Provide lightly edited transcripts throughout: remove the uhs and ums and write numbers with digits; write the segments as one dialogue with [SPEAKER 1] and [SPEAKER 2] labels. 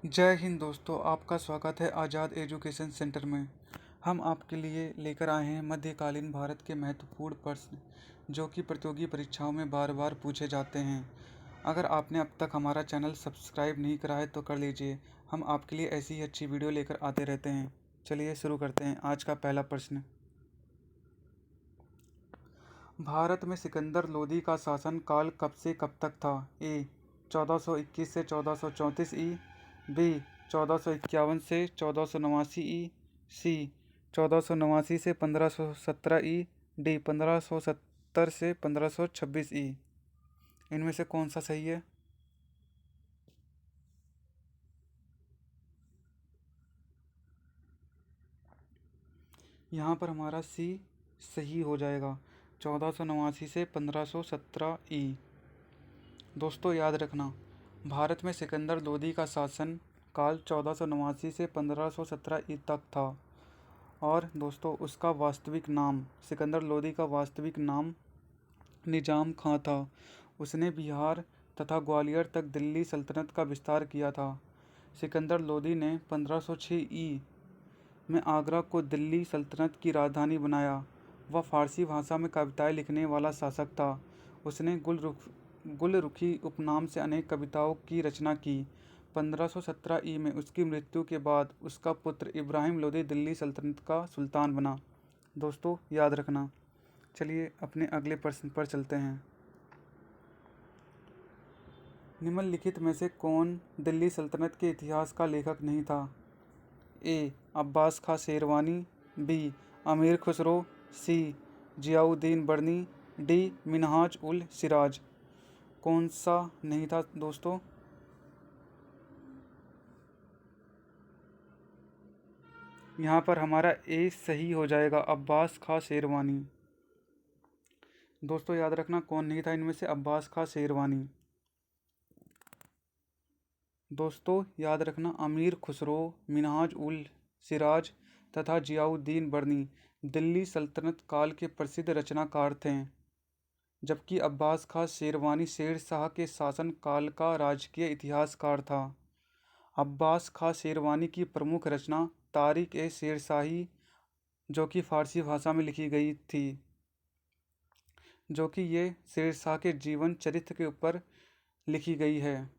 [SPEAKER 1] जय हिंद दोस्तों, आपका स्वागत है आज़ाद एजुकेशन सेंटर में। हम आपके लिए लेकर आए हैं मध्यकालीन भारत के महत्वपूर्ण प्रश्न जो कि प्रतियोगी परीक्षाओं में बार बार पूछे जाते हैं। अगर आपने अब तक हमारा चैनल सब्सक्राइब नहीं करा है तो कर लीजिए। हम आपके लिए ऐसी ही अच्छी वीडियो लेकर आते रहते हैं। चलिए शुरू करते हैं। आज का पहला प्रश्न, भारत में सिकंदर लोदी का शासन काल कब से कब तक था? ए 1421 से 1434 ई, बी 1451 से 1489 ई, सी 1489 से 1517 ई, डी 1570 से 1526 ई। इनमें से कौन सा सही है? यहाँ पर हमारा सी सही हो जाएगा, 1489 से 1517 ई। दोस्तों याद रखना, भारत में सिकंदर लोदी का शासन काल 1489 से 1517 ई तक था। और दोस्तों उसका वास्तविक नाम, सिकंदर लोदी का वास्तविक नाम निजाम खां था। उसने बिहार तथा ग्वालियर तक दिल्ली सल्तनत का विस्तार किया था। सिकंदर लोदी ने 1506 ई में आगरा को दिल्ली सल्तनत की राजधानी बनाया। वह फारसी भाषा में कविताएं लिखने वाला शासक था। उसने गुलरुखी उपनाम से अनेक कविताओं की रचना की। 1517 ई में उसकी मृत्यु के बाद उसका पुत्र इब्राहिम लोदी दिल्ली सल्तनत का सुल्तान बना। दोस्तों याद रखना। चलिए अपने अगले प्रश्न पर चलते हैं। निम्नलिखित में से कौन दिल्ली सल्तनत के इतिहास का लेखक नहीं था? ए अब्बास खां शेरवानी, बी अमीर खुसरो, सी जियाउद्दीन बर्नी, डी मिनहाज उल सिराज। कौन सा नहीं था दोस्तों? यहाँ पर हमारा ए सही हो जाएगा, अब्बास खां शेरवानी। दोस्तों याद रखना कौन नहीं था इनमें से? अब्बास खां शेरवानी। दोस्तों याद रखना, अमीर खुसरो, मिनहाज उल सिराज तथा जियाउद्दीन बर्नी दिल्ली सल्तनत काल के प्रसिद्ध रचनाकार थे, जबकि अब्बास खां शेरवानी शेर शाह के शासन काल का राजकीय इतिहासकार था। अब्बास खां शेरवानी की प्रमुख रचना तारीख ए शेरशाही, जो कि फारसी भाषा में लिखी गई थी, जो कि ये शेर शाह के जीवन चरित्र के ऊपर लिखी गई है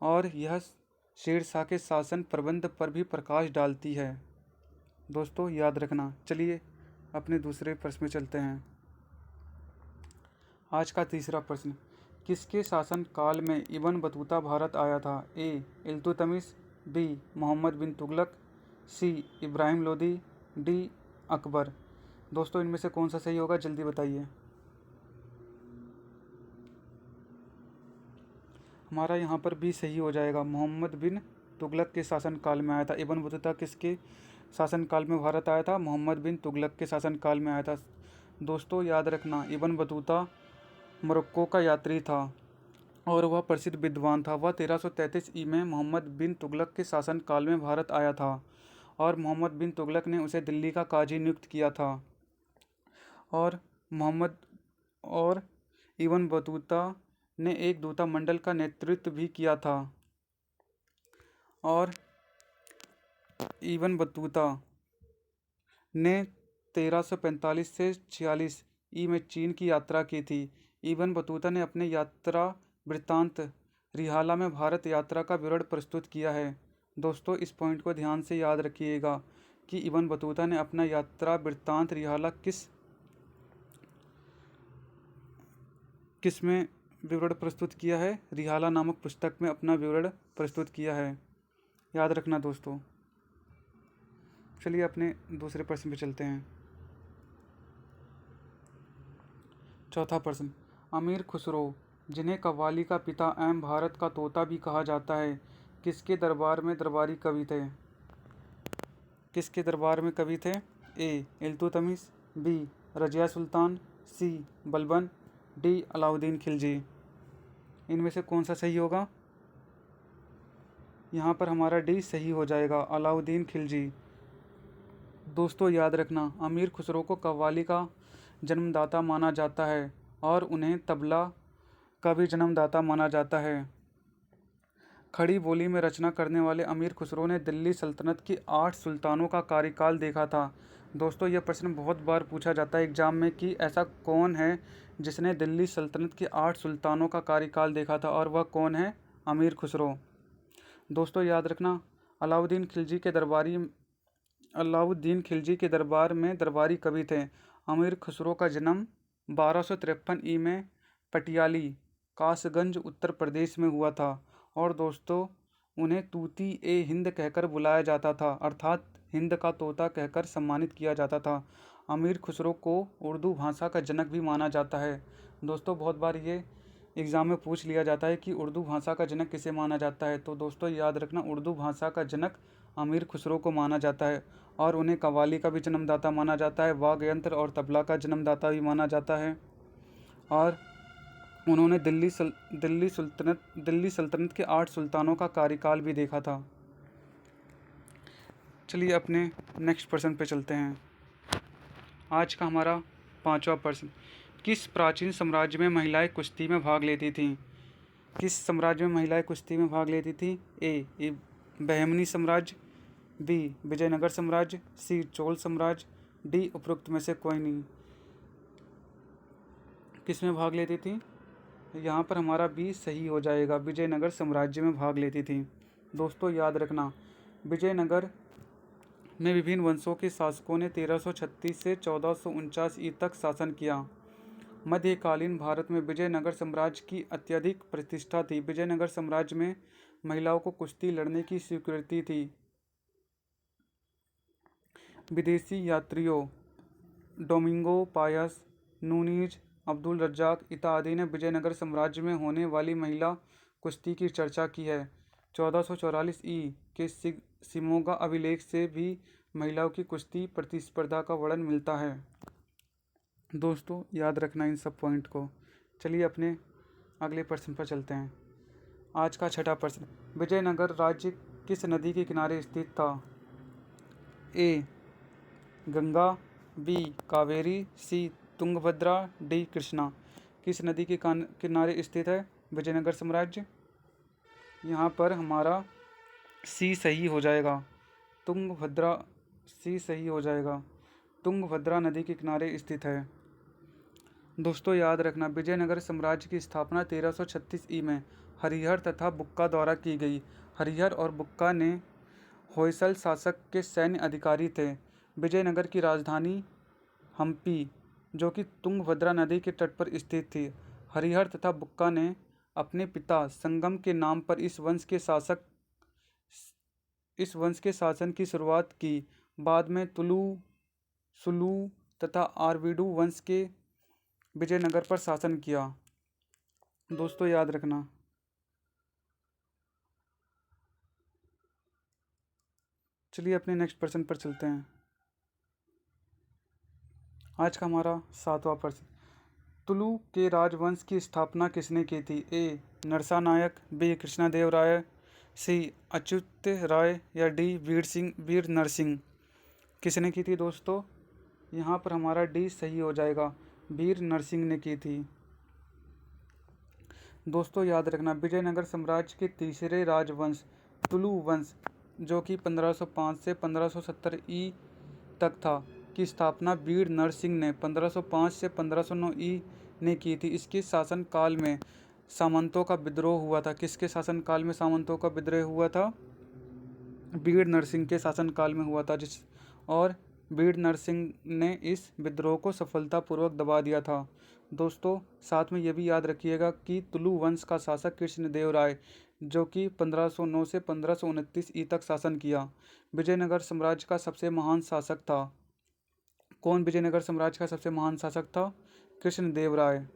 [SPEAKER 1] और यह शेर शाह के शासन प्रबंध पर भी प्रकाश डालती है। दोस्तों याद रखना। चलिए अपने दूसरे प्रश्न में चलते हैं। आज का तीसरा प्रश्न, किसके शासन काल में इब्न बतूता भारत आया था? ए इल्तुतमिश, बी मोहम्मद बिन तुगलक, सी इब्राहिम लोदी, डी अकबर। दोस्तों इनमें से कौन सा सही होगा, जल्दी बताइए। हमारा यहाँ पर भी सही हो जाएगा, मोहम्मद बिन तुगलक के शासन काल में आया था। इब्न बतूता किसके शासन काल में भारत आया था? मोहम्मद बिन तुगलक के शासन काल में आया था। दोस्तों याद रखना, इब्न बतूता मोरक्को का यात्री था और वह प्रसिद्ध विद्वान था। वह 1333 ई में मोहम्मद बिन तुगलक के शासन काल में भारत आया था और मोहम्मद बिन तुगलक ने उसे दिल्ली का काजी नियुक्त किया था। और मोहम्मद और इब्न बतूता ने एक दूता मंडल का नेतृत्व भी किया था। और इब्न बतूता ने 1345 से 46 ई में चीन की यात्रा की थी। इब्न बतूता ने अपने यात्रा वृत्तांत रिहाला में भारत यात्रा का विवरण प्रस्तुत किया है। दोस्तों इस पॉइंट को ध्यान से याद रखिएगा कि इब्न बतूता ने अपना यात्रा वृत्तांत रिहाला किस में विवरण प्रस्तुत किया है? रिहाला नामक पुस्तक में अपना विवरण प्रस्तुत किया है। याद रखना दोस्तों। चलिए अपने दूसरे प्रश्न पे चलते हैं। चौथा प्रश्न, अमीर खुसरो, जिन्हें कव्वाली का पिता एवं भारत का तोता भी कहा जाता है, किसके दरबार में दरबारी कवि थे? किसके दरबार में कवि थे? ए इल्तुतमिश, बी रजिया सुल्तान, सी बलबन, डी अलाउद्दीन खिलजी। इनमें से कौन सा सही होगा? यहाँ पर हमारा डी सही हो जाएगा, अलाउद्दीन खिलजी। दोस्तों याद रखना, अमीर खुसरो को कव्वाली का जन्मदाता माना जाता है और उन्हें तबला का भी जन्मदाता माना जाता है। खड़ी बोली में रचना करने वाले अमीर खुसरो ने दिल्ली सल्तनत की 8 सुल्तानों का कार्यकाल देखा था। दोस्तों यह प्रश्न बहुत बार पूछा जाता है एग्जाम में कि ऐसा कौन है जिसने दिल्ली सल्तनत की 8 सुल्तानों का कार्यकाल देखा था, और वह कौन है? अमीर खुसरो। दोस्तों याद रखना, अलाउद्दीन खिलजी के दरबारी अलाउद्दीन खिलजी के दरबार में दरबारी कवि थे। अमीर खुसरो का जन्म 1253 ई में पटियाली कासगंज उत्तर प्रदेश में हुआ था, और दोस्तों उन्हें तूती ए हिंद कहकर बुलाया जाता था, अर्थात हिंद का तोता कहकर सम्मानित किया जाता था। अमीर खुसरो को उर्दू भाषा का जनक भी माना जाता है। दोस्तों बहुत बार ये एग्ज़ाम में पूछ लिया जाता है कि उर्दू भाषा का जनक किसे माना जाता है, तो दोस्तों याद रखना, उर्दू भाषा का जनक अमीर खुसरो को माना जाता है, और उन्हें कव्वाली का भी जन्मदाता माना जाता है, वाद्य यंत्र और तबला का जन्मदाता भी माना जाता है, और उन्होंने दिल्ली सल्तनत के 8 सुल्तानों का कार्यकाल भी देखा था। चलिए अपने नेक्स्ट प्रश्न पे चलते हैं। आज का हमारा 5वां प्रश्न, किस प्राचीन साम्राज्य में महिलाएं कुश्ती में भाग लेती थीं? किस साम्राज्य में महिलाएं कुश्ती में भाग लेती थी? ए बहमनी साम्राज्य, बी विजयनगर साम्राज्य, सी चोल साम्राज्य, डी उपरोक्त में से कोई नहीं। किस में भाग लेती थी? यहाँ पर हमारा बी सही हो जाएगा, विजयनगर साम्राज्य में भाग लेती थी। दोस्तों याद रखना, विजयनगर में विभिन्न वंशों के शासकों ने 1336 से 1449 ई तक शासन किया। मध्यकालीन भारत में विजयनगर साम्राज्य की अत्यधिक प्रतिष्ठा थी। विजयनगर साम्राज्य में महिलाओं को कुश्ती लड़ने की स्वीकृति थी। विदेशी यात्रियों Domingo Paes, Nuniz, Abdul Razzaq इत्यादि ने विजयनगर साम्राज्य में होने वाली महिला कुश्ती की चर्चा की है। 1444 ई के सिमोगा अभिलेख से भी महिलाओं की कुश्ती प्रतिस्पर्धा का वर्णन मिलता है। दोस्तों याद रखना इन सब पॉइंट को। चलिए अपने अगले प्रश्न पर चलते हैं। आज का 6वां प्रश्न, विजयनगर राज्य किस नदी के किनारे स्थित था? ए गंगा, बी कावेरी, सी तुंगभद्रा, डी कृष्णा। किस नदी के किनारे स्थित है विजयनगर साम्राज्य? यहाँ पर हमारा सी सही हो जाएगा, तुंगभद्रा। सी सही हो जाएगा, तुंगभद्रा नदी के किनारे स्थित है। दोस्तों याद रखना, विजयनगर साम्राज्य की स्थापना 1336 ई में हरिहर तथा बुक्का द्वारा की गई। हरिहर और बुक्का ने होयसल शासक के सैन्य अधिकारी थे। विजयनगर की राजधानी हम्पी, जो कि तुंगभद्रा नदी के तट पर स्थित थी। हरिहर तथा बुक्का ने अपने पिता संगम के नाम पर इस वंश के शासन की शुरुआत की। बाद में तुलु, सुलू तथा आरवीडू वंश के विजयनगर पर शासन किया। दोस्तों याद रखना, चलिए अपने नेक्स्ट प्रश्न पर चलते हैं। आज का हमारा 7वां प्रश्न, तुलु के राजवंश की स्थापना किसने की थी? ए नरसा नायक, बी कृष्णदेव राय, सी अच्युत राय, या डी वीर नरसिंह। किसने की थी दोस्तों? यहाँ पर हमारा डी सही हो जाएगा, वीर नरसिंह ने की थी। दोस्तों याद रखना, विजयनगर साम्राज्य के तीसरे राजवंश तुलु वंश, जो कि 1505 से 1570 ई तक था, की स्थापना वीर नरसिंह ने 1505 से 1509 ई ने की थी। इसके शासनकाल में सामंतों का विद्रोह हुआ था। किसके शासनकाल में सामंतों का विद्रोह हुआ था? वीर नरसिंह के शासनकाल में हुआ था, और वीर नरसिंह ने इस विद्रोह को सफलतापूर्वक दबा दिया था। दोस्तों साथ में ये भी याद रखिएगा कि तुलु वंश का शासक कृष्णदेव राय, जो कि 1509 से 1529 ई तक शासन किया, विजयनगर साम्राज्य का सबसे महान शासक था। कौन विजयनगर साम्राज्य का सबसे महान शासक था? कृष्णदेव राय।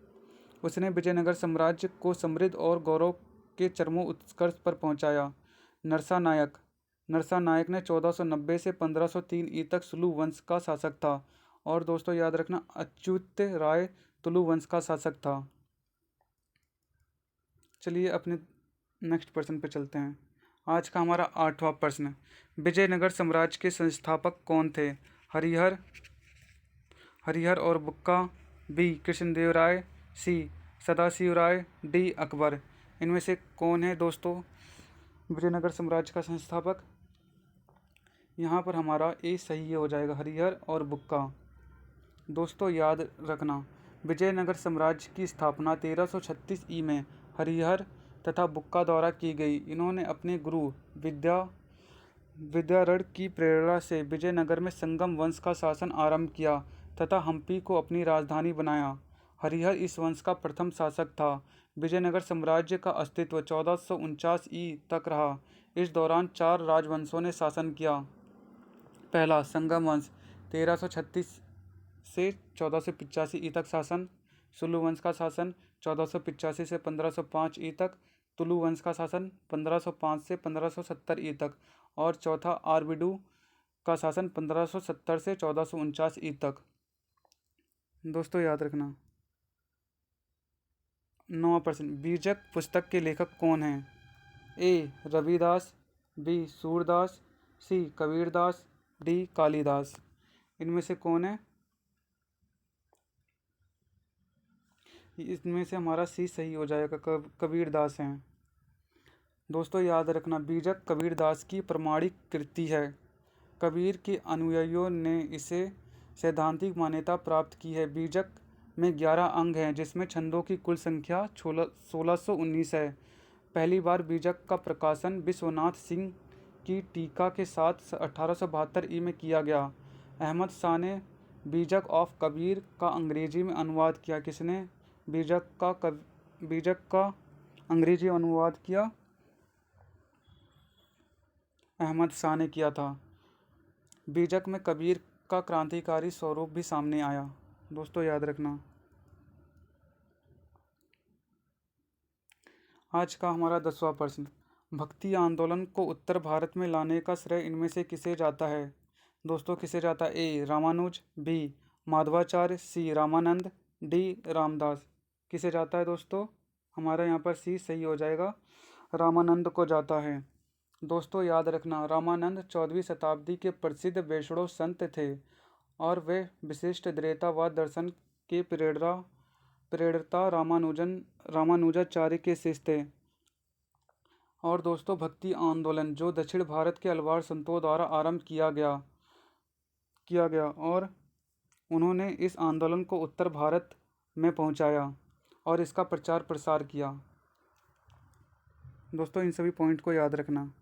[SPEAKER 1] उसने विजयनगर साम्राज्य को समृद्ध और गौरव के चरमोत्कर्ष पर पहुंचाया। नरसा नायक ने 1490 से 1503 ई तक सुलु वंश का शासक था। और दोस्तों याद रखना, अच्युत राय तुलु वंश का शासक था। चलिए अपने नेक्स्ट प्रश्न पर चलते हैं। आज का हमारा 8वां प्रश्न, विजयनगर साम्राज्य के संस्थापक कौन थे? हरिहर और बुक्का, बी कृष्णदेव राय, सी सदाशिव राय, डी अकबर। इनमें से कौन है दोस्तों? विजयनगर साम्राज्य का संस्थापक, यहाँ पर हमारा ए सही हो जाएगा, हरिहर और बुक्का। दोस्तों याद रखना, विजयनगर साम्राज्य की स्थापना 1336 ई में हरिहर तथा बुक्का द्वारा की गई। इन्होंने अपने गुरु विद्यारण्य की प्रेरणा से विजयनगर में संगम वंश का शासन आरंभ किया तथा हम्पी को अपनी राजधानी बनाया। हरिहर इस वंश का प्रथम शासक था। विजयनगर साम्राज्य का अस्तित्व 1449 ई तक रहा। इस दौरान 4 राजवंशों ने शासन किया। पहला संगम वंश 1336 से 1485 ई तक शासन। सुलू वंश का शासन 1485 से 1505 ई तक। तुलु वंश का शासन 1505 से 1570 ई तक। और चौथा आरविडू का शासन 1570 से 1449 ई तक। दोस्तों याद रखना। 9% बीजक पुस्तक के लेखक कौन हैं? ए रविदास, बी सूरदास, सी कबीरदास, डी कालिदास। इनमें से कौन है? इसमें से हमारा सी सही हो जाएगा, कबीरदास हैं। दोस्तों याद रखना, बीजक कबीरदास की प्रमाणिक कृति है। कबीर के अनुयायियों ने इसे सैद्धांतिक मान्यता प्राप्त की है। बीजक में 11 अंग हैं, जिसमें छंदों की कुल संख्या 1619 है। पहली बार बीजक का प्रकाशन विश्वनाथ सिंह की टीका के साथ 1872 ई में किया गया। अहमद शाह ने बीजक ऑफ कबीर का अंग्रेजी में अनुवाद किया। किसने बीजक का अंग्रेजी अनुवाद किया? अहमद शाह ने किया था। बीजक में कबीर का क्रांतिकारी स्वरूप भी सामने आया। दोस्तों याद रखना। आज का हमारा 10वां प्रश्न, भक्ति आंदोलन को उत्तर भारत में लाने का श्रेय इनमें से किसे जाता है? दोस्तों किसे जाता है? ए रामानुज, बी माधवाचार्य, सी रामानंद, डी रामदास। किसे जाता है दोस्तों? हमारा यहाँ पर सी सही हो जाएगा, रामानंद को जाता है। दोस्तों याद रखना, रामानंद 14वीं शताब्दी के प्रसिद्ध वैष्णव संत थे और वे विशिष्ट द्वैतवाद दर्शन के प्रेरणा रामानुजाचार्य के शिष्य थे। और दोस्तों भक्ति आंदोलन जो दक्षिण भारत के अलवार संतों द्वारा आरंभ किया गया और उन्होंने इस आंदोलन को उत्तर भारत में पहुंचाया और इसका प्रचार प्रसार किया। दोस्तों इन सभी पॉइंट को याद रखना।